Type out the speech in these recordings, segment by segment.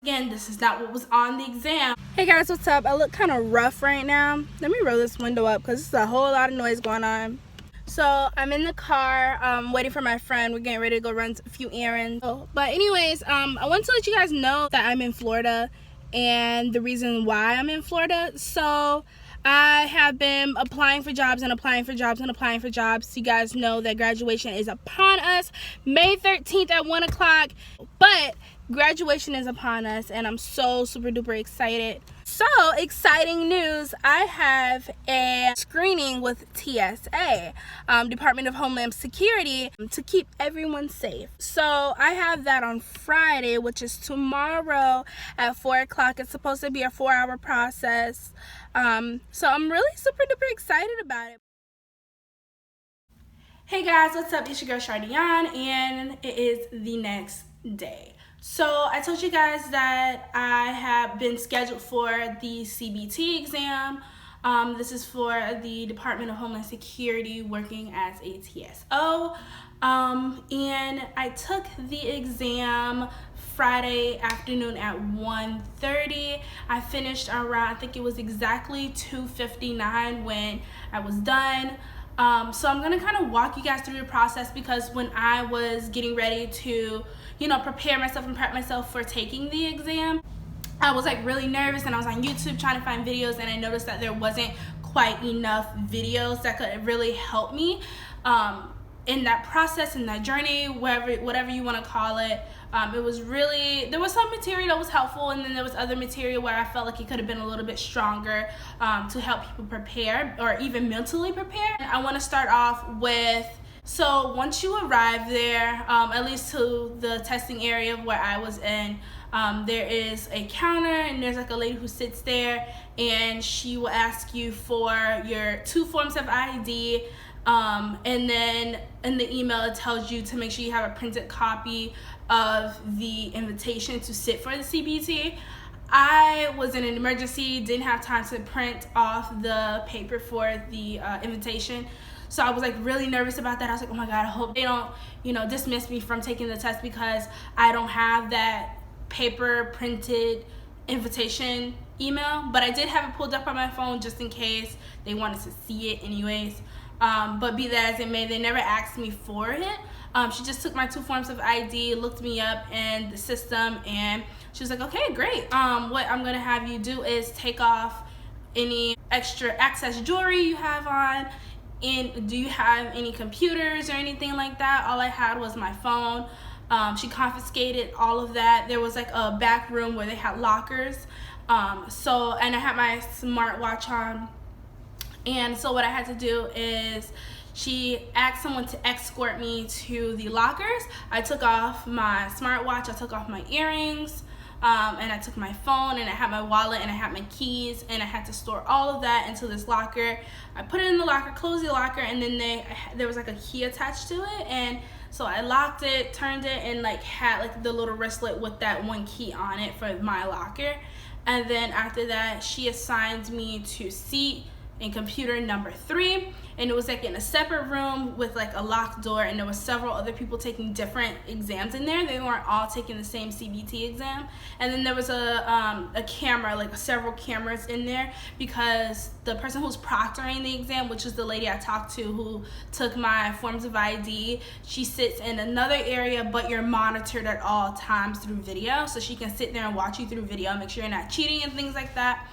Again, this is not what was on the exam. Hey guys, what's up? I look kind of rough right now. Let me roll this window up because there's a whole lot of noise going on. So I'm in the car waiting for my friend. We're getting ready to go run a few errands. But anyways, I want to let you guys know that I'm in Florida and the reason why I'm in Florida. So I have been applying for jobs and applying for jobs and applying for jobs. So you guys know that graduation is upon us, May 13th at 1 o'clock. But graduation is upon us and I'm so super duper excited. So exciting news, I have a screening with TSA, Department of Homeland Security, to keep everyone safe. So I have that on Friday, which is tomorrow at 4 o'clock. It's supposed to be a 4-hour process. So I'm really super duper excited about it. Hey guys, what's up? It's your girl Shardian and it is the next day. So I told you guys that I have been scheduled for the CBT exam. This is for the Department of Homeland Security working as a TSO. And I took the exam Friday afternoon at 1:30. I finished around, I think it was exactly 2:59 when I was done. So I'm gonna kind of walk you guys through the process because when I was getting ready to, prepare myself and prep myself for taking the exam, I was like really nervous and I was on YouTube trying to find videos and I noticed that there wasn't quite enough videos that could really help me in that process, in that journey, whatever you want to call it. It was really, there was some material that was helpful and then there was other material where I felt like it could have been a little bit stronger to help people prepare or even mentally prepare. I want to start off with, so once you arrive there, at least to the testing area where I was in, there is a counter and there's like a lady who sits there and she will ask you for your 2 forms of ID. And then in the email it tells you to make sure you have a printed copy of the invitation to sit for the CBT. I was in an emergency, didn't have time to print off the paper for the invitation. So I was like really nervous about that. I was like, oh my God, I hope they don't, dismiss me from taking the test because I don't have that paper printed invitation email. But I did have it pulled up on my phone just in case they wanted to see it anyways. But be that as it may, they never asked me for it. She just took my 2 forms of ID, looked me up in the system, and she was like, okay, great. What I'm gonna have you do is take off any extra access jewelry you have on. And do you have any computers or anything like that? All I had was my phone. She confiscated all of that. There was like a back room where they had lockers. And I had my smartwatch on. And so what I had to do is she asked someone to escort me to the lockers. I took off my smartwatch, I took off my earrings, and I took my phone and I had my wallet and I had my keys and I had to store all of that into this locker. I put it in the locker, closed the locker, and then there was like a key attached to it, and so I locked it, turned it, and had like the little wristlet with that one key on it for my locker. And then after that she assigned me to seat in computer number 3, and it was like in a separate room with like a locked door, and there was several other people taking different exams in there. They weren't all taking the same CBT exam. And then there was a camera, like several cameras in there, because the person who's proctoring the exam, which is the lady I talked to who took my forms of ID, she sits in another area, but you're monitored at all times through video, so she can sit there and watch you through video, make sure you're not cheating and things like that.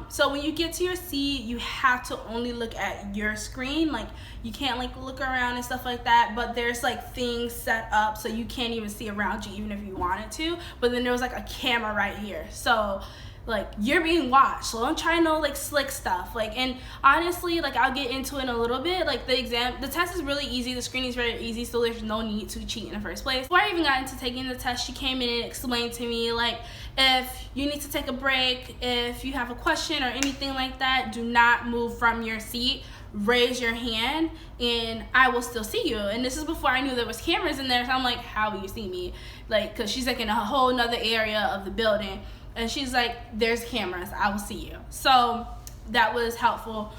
So when you get to your seat, you have to only look at your screen. Like you can't like look around and stuff like that, but there's like things set up so you can't even see around you even if you wanted to. But then there was like a camera right here. So like you're being watched, so don't try no like slick stuff. Like, and honestly, like I'll get into it in a little bit. Like the test is really easy, the screening is very easy, so there's no need to cheat in the first place. Before I even got into taking the test, she came in and explained to me like, if you need to take a break, if you have a question or anything like that, do not move from your seat. Raise your hand and I will still see you. And this is before I knew there was cameras in there, so I'm like, how will you see me? Like, cause she's like in a whole nother area of the building, and she's like, there's cameras, I will see you. So that was helpful.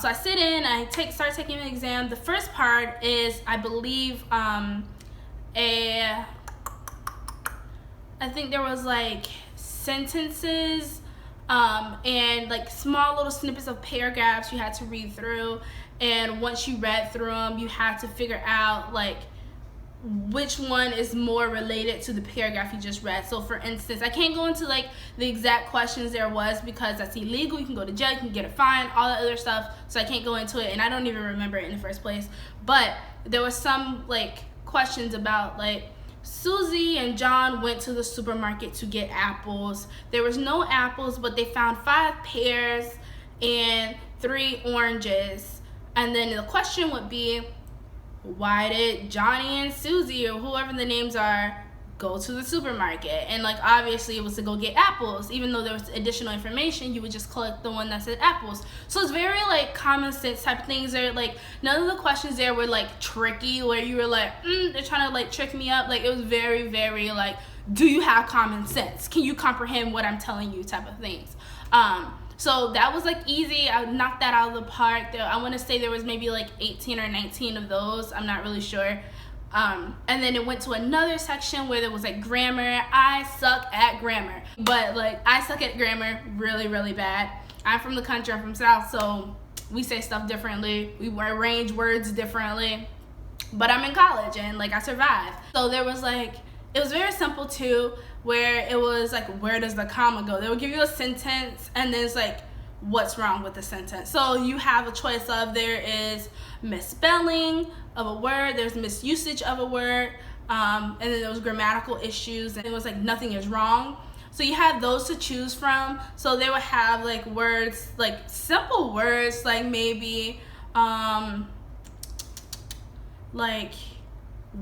So I sit in, I start taking the exam. The first part is, I believe, a I think there was like sentences and like small little snippets of paragraphs you had to read through, and once you read through them, you had to figure out like which one is more related to the paragraph you just read. So for instance, I can't go into like the exact questions there was because that's illegal. You can go to jail, you can get a fine, all that other stuff, so I can't go into it, and I don't even remember it in the first place. But there was some like questions about like Susie and John went to the supermarket to get apples. There was no apples, but they found 5 pears and 3 oranges. And then the question would be, why did Johnny and Susie, or whoever the names are, go to the supermarket? And like obviously it was to go get apples. Even though there was additional information, you would just collect the one that said apples. So it's very like common sense type of things. There, like none of the questions there were like tricky where you were like, they're trying to like trick me up. Like it was very, very like, do you have common sense? Can you comprehend what I'm telling you type of things. So that was like easy. I knocked that out of the park. I want to say there was maybe like 18 or 19 of those. I'm not really sure. And then it went to another section where there was like grammar. I suck at grammar, but like I suck at grammar really, really bad. I'm from the country, I'm from South, so we say stuff differently. We arrange words differently, but I'm in college and like I survived. So there was like, it was very simple too, where it was like, where does the comma go? They would give you a sentence and then it's like, what's wrong with the sentence? So you have a choice of, there is misspelling of a word, there's misusage of a word, and then there was grammatical issues, and it was like nothing is wrong. So you had those to choose from. So they would have like words, like simple words, like maybe like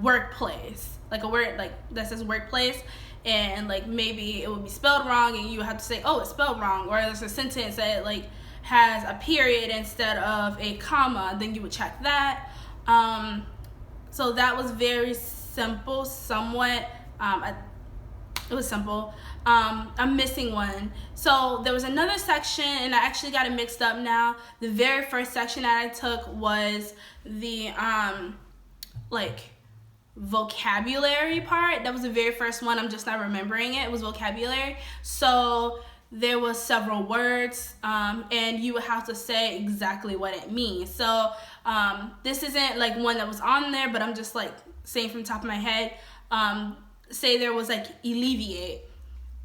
workplace, like a word like that says workplace, and like maybe it would be spelled wrong and you would have to say, oh, it's spelled wrong. Or there's a sentence that like has a period instead of a comma, then you would check that. So that was very simple, somewhat. It was simple. I'm missing one. So there was another section, and I actually got it mixed up now. The very first section that I took was the like vocabulary part. That was the very first one. I'm just not remembering it. It was vocabulary. So there was several words, and you would have to say exactly what it means. So this isn't like one that was on there, but I'm just like saying from the top of my head. Say there was like alleviate.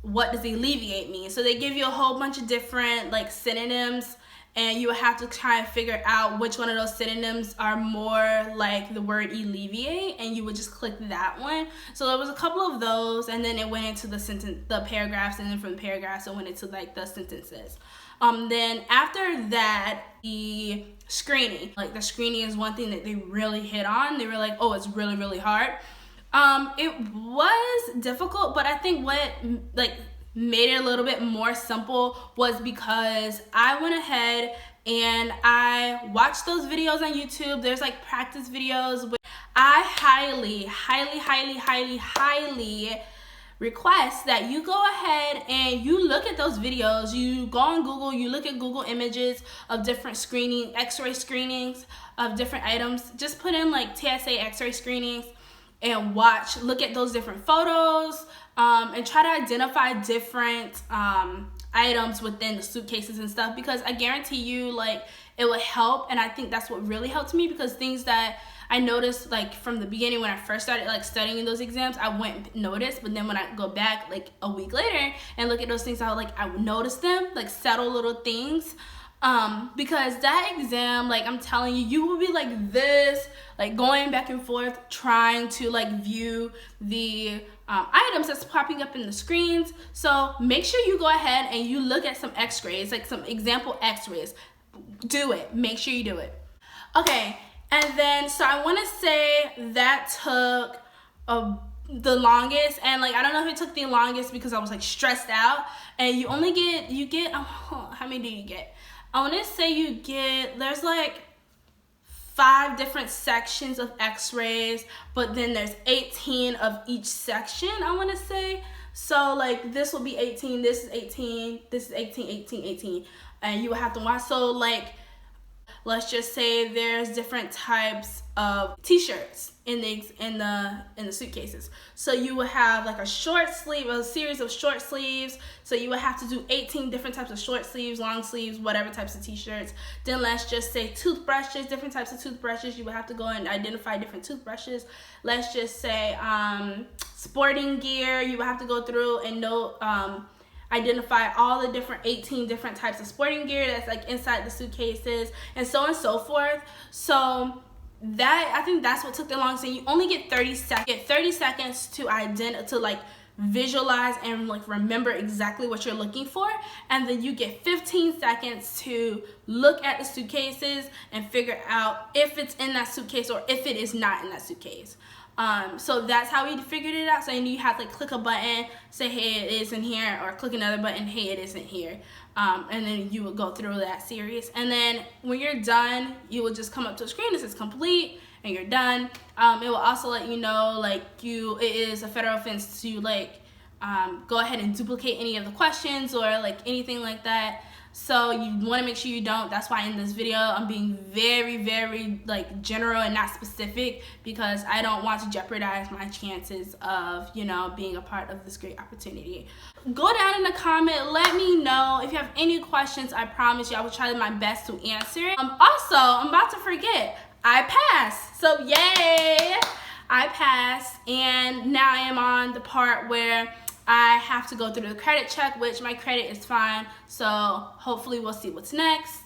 What does alleviate mean? So they give you a whole bunch of different like synonyms, and you would have to try and figure out which one of those synonyms are more like the word alleviate, and you would just click that one. So there was a couple of those, and then it went into the sentence, the paragraphs, and then from the paragraphs it went into like the sentences. Then after that, the screening. Like the screening is one thing that they really hit on. They were like, oh, it's really, really hard. It was difficult, but I think what like made it a little bit more simple was because I went ahead and I watched those videos on YouTube. There's like practice videos. I highly request that you go ahead and you look at those videos. You go on Google, you look at Google images of different screening, x-ray screenings of different items. Just put in like TSA x-ray screenings and look at those different photos, and try to identify different items within the suitcases and stuff, because I guarantee you like it will help. And I think that's what really helped me, because things that I noticed like from the beginning when I first started like studying those exams, I wouldn't notice, but then when I go back like a week later and look at those things, I would notice them, like subtle little things. Because that exam, like I'm telling you, you will be like this, like going back and forth trying to like view the items that's popping up in the screens. So make sure you go ahead and you look at some x-rays, like some example x-rays. Do it. Make sure you do it. Okay, and then so I want to say that took the longest, and like I don't know if it took the longest because I was like stressed out. And you get how many do you get? I want to say there's like 5 different sections of x-rays, but then there's 18 of each section, I want to say. So like this will be 18, this is 18, this is 18, 18, 18, and you will have to watch. So like let's just say there's different types of t-shirts in the suitcases. So you would have like a series of short sleeves. So you would have to do 18 different types of short sleeves, long sleeves, whatever types of t-shirts. Then let's just say toothbrushes, different types of toothbrushes. You would have to go and identify different toothbrushes. Let's just say sporting gear. You would have to go through and identify all the different 18 different types of sporting gear that's like inside the suitcases, and so on and so forth. So I think that's what took the longest. And you only get 30 seconds to like visualize and like remember exactly what you're looking for, and then you get 15 seconds to look at the suitcases and figure out if it's in that suitcase or if it is not in that suitcase. So that's how we figured it out. So you have to like click a button, say hey it is in here, or click another button, hey it isn't here, and then you would go through that series. And then when you're done, you will just come up to a screen that says complete, and you're done. It will also let you know like it is a federal offense to like go ahead and duplicate any of the questions or like anything like that. So you want to make sure you don't. That's why in this video I'm being very, very like general and not specific, because I don't want to jeopardize my chances of, you know, being a part of this great opportunity. Go down in the comment, let me know if you have any questions. I promise you I will try my best to answer it. Also, I'm about to forget, I passed. So yay, I passed, and now I am on the part where I have to go through the credit check, which my credit is fine, so hopefully we'll see what's next.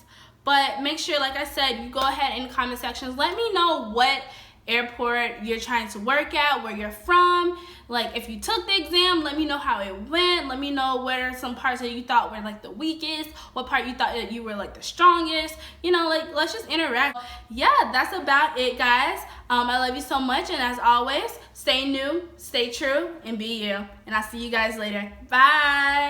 But make sure, like I said, you go ahead in the comment sections, let me know what airport you're trying to work at, where you're from. Like if you took the exam, let me know how it went. Let me know what are some parts that you thought were like the weakest, what part you thought that you were like the strongest, you know, like let's just interact. Yeah, that's about it, guys. I love you so much, and as always, stay new, stay true, and be you. And I'll see you guys later. Bye.